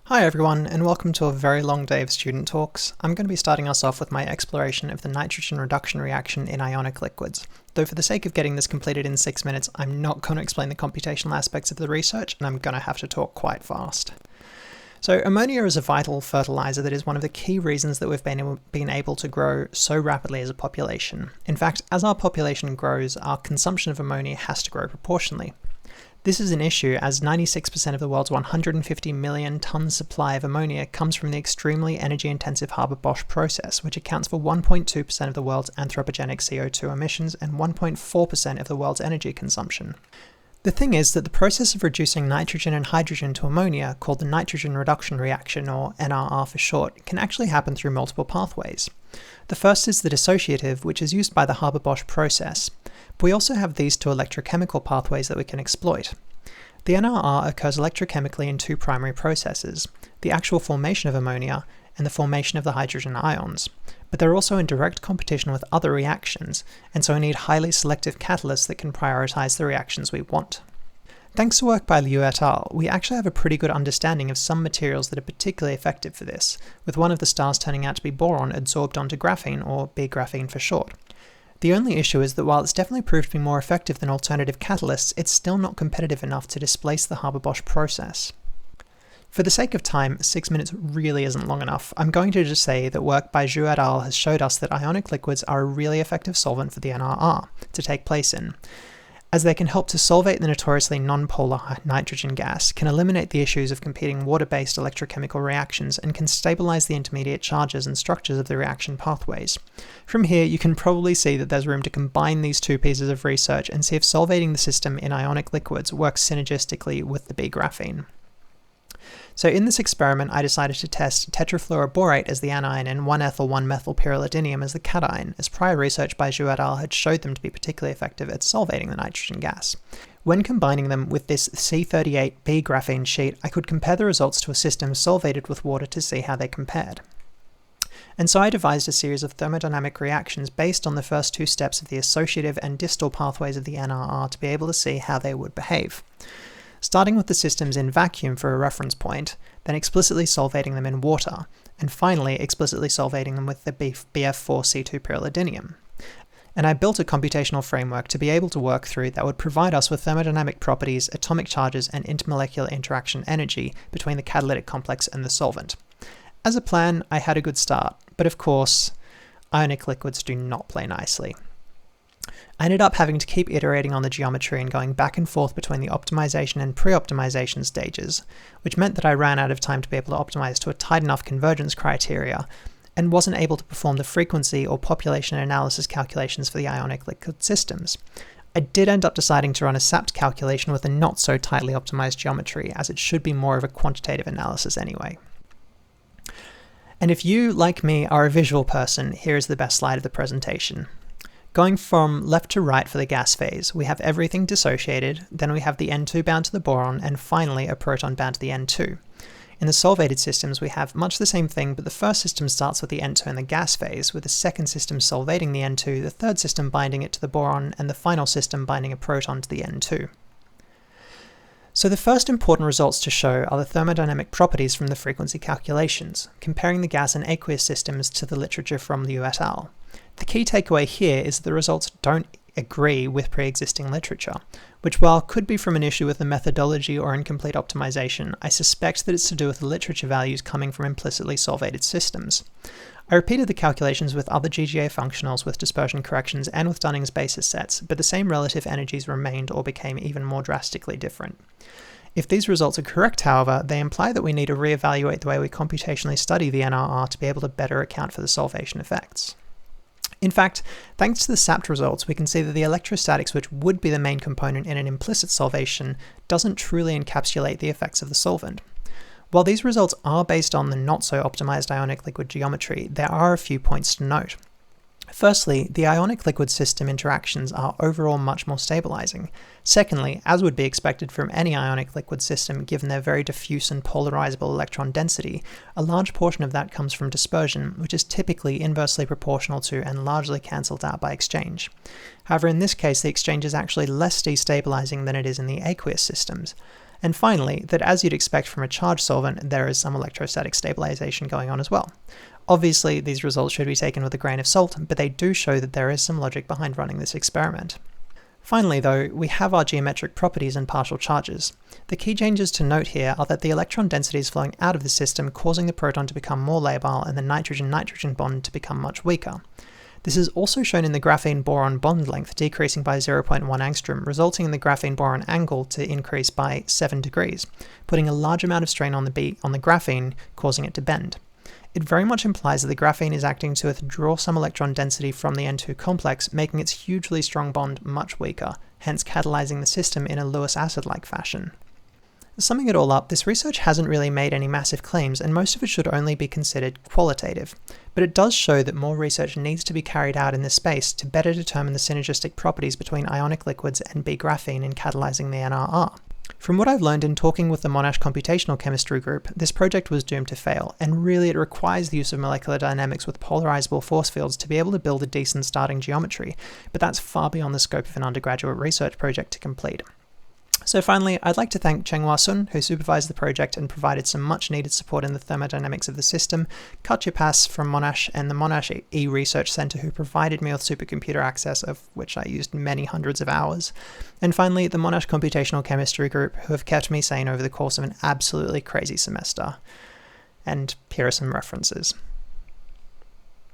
Hi everyone, and welcome to a very long day of student talks. I'm going to be starting us off with my exploration of the nitrogen reduction reaction in ionic liquids. Though for the sake of getting this completed in 6 minutes, I'm not going to explain the computational aspects of the research, and I'm going to have to talk quite fast. So ammonia is a vital fertilizer that is one of the key reasons that we've been able to grow so rapidly as a population. In fact, as our population grows, our consumption of ammonia has to grow proportionally. This is an issue as 96% of the world's 150 million ton supply of ammonia comes from the extremely energy-intensive Haber-Bosch process, which accounts for 1.2% of the world's anthropogenic CO2 emissions and 1.4% of the world's energy consumption. The thing is that the process of reducing nitrogen and hydrogen to ammonia, called the nitrogen reduction reaction, or NRR for short, can actually happen through multiple pathways. The first is the dissociative, which is used by the Haber-Bosch process. But we also have these two electrochemical pathways that we can exploit. The NRR occurs electrochemically in two primary processes, the actual formation of ammonia and the formation of the hydrogen ions. But they're also in direct competition with other reactions, and so we need highly selective catalysts that can prioritize the reactions we want. Thanks to work by Liu et al., we actually have a pretty good understanding of some materials that are particularly effective for this, with one of the stars turning out to be boron adsorbed onto graphene, or B-Graphene for short. The only issue is that while it's definitely proved to be more effective than alternative catalysts, it's still not competitive enough to displace the Haber-Bosch process. For the sake of time, 6 minutes really isn't long enough. I'm going to just say that work by Zhu et al. Has showed us that ionic liquids are a really effective solvent for the NRR to take place in, as they can help to solvate the notoriously non-polar nitrogen gas, can eliminate the issues of competing water-based electrochemical reactions, and can stabilize the intermediate charges and structures of the reaction pathways. From here, you can probably see that there's room to combine these two pieces of research and see if solvating the system in ionic liquids works synergistically with the B-Graphene. So in this experiment, I decided to test tetrafluoroborate as the anion and 1-ethyl-1-methylpyridinium as the cation, as prior research by Zhu et al. Had showed them to be particularly effective at solvating the nitrogen gas. When combining them with this C38 B-Graphene sheet, I could compare the results to a system solvated with water to see how they compared. And so I devised a series of thermodynamic reactions based on the first two steps of the associative and distal pathways of the NRR to be able to see how they would behave. Starting with the systems in vacuum for a reference point, then explicitly solvating them in water, and finally explicitly solvating them with the BF4C2 pyridinium. And I built a computational framework to be able to work through that would provide us with thermodynamic properties, atomic charges, and intermolecular interaction energy between the catalytic complex and the solvent. As a plan, I had a good start, but of course, ionic liquids do not play nicely. I ended up having to keep iterating on the geometry and going back and forth between the optimization and pre-optimization stages, which meant that I ran out of time to be able to optimize to a tight enough convergence criteria, and wasn't able to perform the frequency or population analysis calculations for the ionic liquid systems. I did end up deciding to run a SAPT calculation with a not so tightly optimized geometry, as it should be more of a quantitative analysis anyway. And if you, like me, are a visual person, here is the best slide of the presentation. Going from left to right for the gas phase, we have everything dissociated, then we have the N2 bound to the boron, and finally a proton bound to the N2. In the solvated systems, we have much the same thing, but the first system starts with the N2 in the gas phase, with the second system solvating the N2, the third system binding it to the boron, and the final system binding a proton to the N2. So the first important results to show are the thermodynamic properties from the frequency calculations, comparing the gas and aqueous systems to the literature from Liu et al. The key takeaway here is that the results don't agree with pre-existing literature, which while could be from an issue with the methodology or incomplete optimization, I suspect that it's to do with the literature values coming from implicitly solvated systems. I repeated the calculations with other GGA functionals with dispersion corrections and with Dunning's basis sets, but the same relative energies remained or became even more drastically different. If these results are correct, however, they imply that we need to reevaluate the way we computationally study the NRR to be able to better account for the solvation effects. In fact, thanks to the SAPT results, we can see that the electrostatics, which would be the main component in an implicit solvation, doesn't truly encapsulate the effects of the solvent. While these results are based on the not-so-optimized ionic liquid geometry, there are a few points to note. Firstly, the ionic liquid system interactions are overall much more stabilizing. Secondly, as would be expected from any ionic liquid system given their very diffuse and polarizable electron density, a large portion of that comes from dispersion, which is typically inversely proportional to and largely cancelled out by exchange. However, in this case, the exchange is actually less destabilizing than it is in the aqueous systems. And finally, that as you'd expect from a charged solvent, there is some electrostatic stabilization going on as well. Obviously, these results should be taken with a grain of salt, but they do show that there is some logic behind running this experiment. Finally though, we have our geometric properties and partial charges. The key changes to note here are that the electron density is flowing out of the system, causing the proton to become more labile and the nitrogen-nitrogen bond to become much weaker. This is also shown in the graphene-boron bond length decreasing by 0.1 angstrom, resulting in the graphene-boron angle to increase by 7 degrees, putting a large amount of strain on the graphene, causing it to bend. It very much implies that the graphene is acting to withdraw some electron density from the N2 complex, making its hugely strong bond much weaker, hence catalyzing the system in a Lewis acid-like fashion. Summing it all up, this research hasn't really made any massive claims, and most of it should only be considered qualitative. But it does show that more research needs to be carried out in this space to better determine the synergistic properties between ionic liquids and B-Graphene in catalyzing the NRR. From what I've learned in talking with the Monash Computational Chemistry group, this project was doomed to fail, and really it requires the use of molecular dynamics with polarizable force fields to be able to build a decent starting geometry, but that's far beyond the scope of an undergraduate research project to complete. So finally, I'd like to thank Chenghua Sun, who supervised the project and provided some much needed support in the thermodynamics of the system, Katja Pass from Monash, and the Monash E-Research Center, who provided me with supercomputer access, of which I used many hundreds of hours. And finally, the Monash Computational Chemistry group, who have kept me sane over the course of an absolutely crazy semester. And here are some references.